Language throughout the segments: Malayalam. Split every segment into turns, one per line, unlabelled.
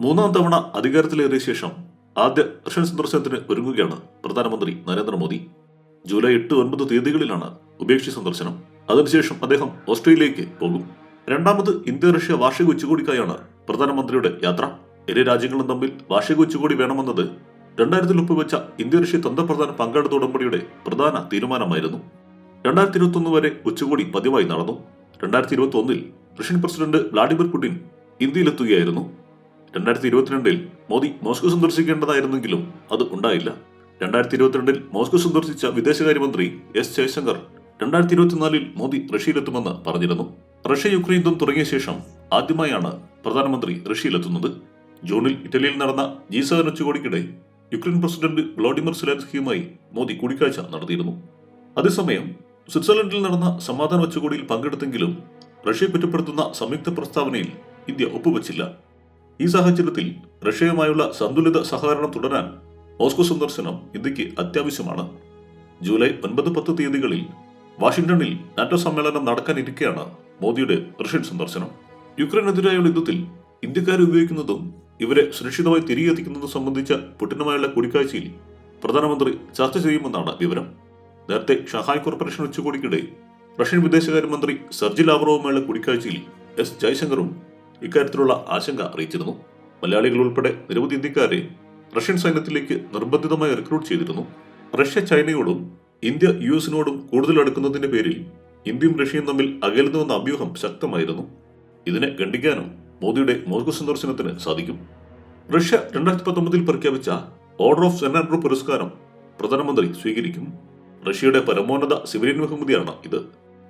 മൂന്നാം തവണ അധികാരത്തിലേറിയ ശേഷം ആദ്യ റഷ്യൻ സന്ദർശനത്തിന് ഒരുങ്ങുകയാണ് പ്രധാനമന്ത്രി നരേന്ദ്രമോദി. ജൂലൈ 8, 9 തീയതികളിലാണ് ഉഭയകക്ഷി സന്ദർശനം. അതിനുശേഷം അദ്ദേഹം ഓസ്ട്രേലിയയിലേക്ക് പോകും. രണ്ടാമത് ഇന്ത്യ റഷ്യ വാർഷിക ഉച്ചകോടിക്കായാണ് പ്രധാനമന്ത്രിയുടെ യാത്ര. ഇരു രാജ്യങ്ങളും തമ്മിൽ വാർഷിക ഉച്ചകോടി വേണമെന്നത് 2000 ഒപ്പുവെച്ച ഇന്ത്യ റഷ്യ തന്ത്രപ്രധാന പങ്കാളിത്ത ഉടമ്പടിയുടെ പ്രധാന തീരുമാനമായിരുന്നു. 2021 വരെ ഉച്ചകോടി പതിവായി നടന്നു. 2021 റഷ്യൻ പ്രസിഡന്റ് വ്ളാഡിമിർ പുടിൻ ഇന്ത്യയിലെത്തുകയായിരുന്നു. 2022 മോദി മോസ്കോ സന്ദർശിക്കേണ്ടതായിരുന്നെങ്കിലും അത് ഉണ്ടായില്ല. 2022 മോസ്കോ സന്ദർശിച്ച വിദേശകാര്യമന്ത്രി എസ് ജയശങ്കർ 2024 മോദി റഷ്യയിലെത്തുമെന്ന് പറഞ്ഞിരുന്നു. റഷ്യ യുക്രൈൻ യുദ്ധം തുടങ്ങിയ ശേഷം ആദ്യമായാണ് പ്രധാനമന്ത്രി റഷ്യയിലെത്തുന്നത്. ജൂണിൽ ഇറ്റലിയിൽ നടന്ന G7 ഉച്ചകോടിക്കിടെ യുക്രൈൻ പ്രസിഡന്റ് വ്ളാഡിമിർ സെലൻസ്കിയുമായി മോദി കൂടിക്കാഴ്ച നടത്തിയിരുന്നു. അതേസമയം സ്വിറ്റ്സർലൻഡിൽ നടന്ന സമാധാന ഉച്ചകോടിയിൽ പങ്കെടുത്തെങ്കിലും റഷ്യയെ കുറ്റപ്പെടുത്തുന്ന സംയുക്ത പ്രസ്താവനയിൽ ഇന്ത്യ ഒപ്പുവച്ചില്ല. ഈ സാഹചര്യത്തിൽ റഷ്യയുമായുള്ള സന്തുലിത സഹകരണം തുടരാൻ മോസ്കോ സന്ദർശനം ഇന്ത്യക്ക് അത്യാവശ്യമാണ്. ജൂലൈ 9, 10 തീയതികളിൽ വാഷിംഗ്ടണിൽ നാറ്റോ സമ്മേളനം നടക്കാനിരിക്കെയാണ് മോദിയുടെ റഷ്യൻ സന്ദർശനം. യുക്രൈനെതിരായുള്ള യുദ്ധത്തിൽ ഇന്ത്യക്കാരെ ഉപയോഗിക്കുന്നതും ഇവരെ സുരക്ഷിതമായി തിരികെ എത്തിക്കുന്നതും സംബന്ധിച്ച പുടിനുമായുള്ള കൂടിക്കാഴ്ചയിൽ പ്രധാനമന്ത്രി ചർച്ച ചെയ്യുമെന്നാണ് വിവരം. നേരത്തെ ഷാങ്ഹായ് കോർപ്പറേഷൻ ഉച്ചകോടിക്കിടെ റഷ്യൻ വിദേശകാര്യമന്ത്രി സെർജി ലാവ്റോവുമായുള്ള കൂടിക്കാഴ്ചയിൽ എസ് ജയശങ്കറും ഇക്കാര്യത്തിലുള്ള ആശങ്ക അറിയിച്ചിരുന്നു. മലയാളികൾ ഉൾപ്പെടെ നിരവധി ഇന്ത്യക്കാരെ റഷ്യൻ സൈന്യത്തിലേക്ക് നിർബന്ധിതമായി റിക്രൂട്ട് ചെയ്തിരുന്നു. റഷ്യ ചൈനയോടും ഇന്ത്യ US-നോടും കൂടുതൽ അടുക്കുന്നതിന്റെ പേരിൽ ഇന്ത്യയും റഷ്യയും തമ്മിൽ അകലുന്നുവെന്ന അഭ്യൂഹം ശക്തമായിരുന്നു. ഇതിനെ ഖണ്ഡിക്കാനും മോദിയുടെ മോസ്കോ സന്ദർശനത്തിന് സാധിക്കും. റഷ്യ 2019 പ്രഖ്യാപിച്ച ഓർഡർ ഓഫ് സെന്റ് ആൻഡ്രൂ പുരസ്കാരം പ്രധാനമന്ത്രി സ്വീകരിക്കും. റഷ്യയുടെ പരമോന്നത സിവിലിയൻ ബഹുമതിയാണ് ഇത്.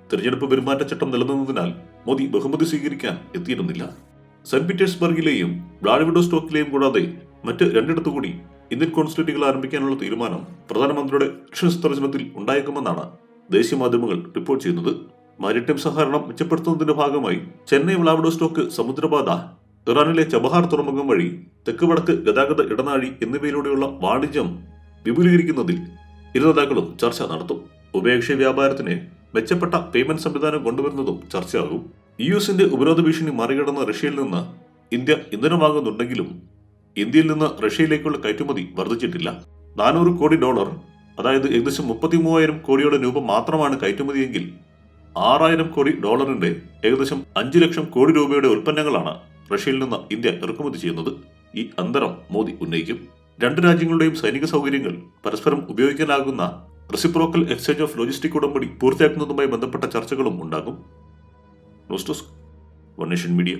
തിരഞ്ഞെടുപ്പ് പെരുമാറ്റച്ചട്ടം നിലനിന്നതിനാൽ മോദി ബഹുമതി സ്വീകരിക്കാൻ എത്തിയിരുന്നില്ല. സെന്റ് പീറ്റേഴ്സ്ബർഗിലെയും വ്ളാഡിവോസ്റ്റോക്കിലെയും കൂടാതെ മറ്റ് 2 ഇടത്തുകൂടി ഇന്ത്യൻ കോൺസുലേറ്റുകൾ ആരംഭിക്കാനുള്ള തീരുമാനം പ്രധാനമന്ത്രിയുടെ റഷ്യൻ സന്ദർശനത്തിൽ ഉണ്ടായേക്കുമെന്നാണ് ദേശീയ മാധ്യമങ്ങൾ റിപ്പോർട്ട് ചെയ്യുന്നത്. മാരിടൈം സഹകരണം മെച്ചപ്പെടുത്തുന്നതിന്റെ ഭാഗമായി ചെന്നൈ വ്ളാഡിവോസ്റ്റോക്ക് സമുദ്രപാത, ഇറാനിലെ ചബഹാർ തുറമുഖം വഴി തെക്ക് വടക്ക് ഗതാഗത ഇടനാഴി എന്നിവയിലൂടെയുള്ള വാണിജ്യം വിപുലീകരിക്കുന്നതിൽ ഇരു നേതാക്കളും ചർച്ച നടത്തും. ഉഭയകക്ഷി വ്യാപാരത്തിന് മെച്ചപ്പെട്ട പേയ്മെന്റ് സംവിധാനം കൊണ്ടുവരുന്നതും ചർച്ചയാകും. US-ന്റെ ഉപരോധ ഭീഷണി മറികടന്ന റഷ്യയിൽ നിന്ന് ഇന്ത്യ ഇന്ധനം വാങ്ങുന്നുണ്ടെങ്കിലും ഇന്ത്യയിൽ നിന്ന് റഷ്യയിലേക്കുള്ള കയറ്റുമതി വർദ്ധിച്ചിട്ടില്ല. $400 കോടി, അതായത് ഏകദേശം 33,000 കോടിയുടെ രൂപ മാത്രമാണ് കയറ്റുമതിയെങ്കിൽ $6,000 കോടി ഏകദേശം 5 ലക്ഷം കോടി രൂപയുടെ ഉൽപ്പന്നങ്ങളാണ് റഷ്യയിൽ നിന്ന് ഇന്ത്യ ഇറക്കുമതി ചെയ്യുന്നത്. ഈ അന്തരം മോദി ഉന്നയിക്കും. 2 രാജ്യങ്ങളുടെയും സൈനിക സൗകര്യങ്ങൾ പരസ്പരം ഉപയോഗിക്കാനാകുന്ന റെസിപ്രോക്കൽ എക്സ്ചേഞ്ച് ഓഫ് ലോജിസ്റ്റിക് ഉടമ്പടി പൂർത്തിയാക്കുന്നതുമായി ബന്ധപ്പെട്ട ചർച്ചകളും ഉണ്ടാകും. News desk, one nation media.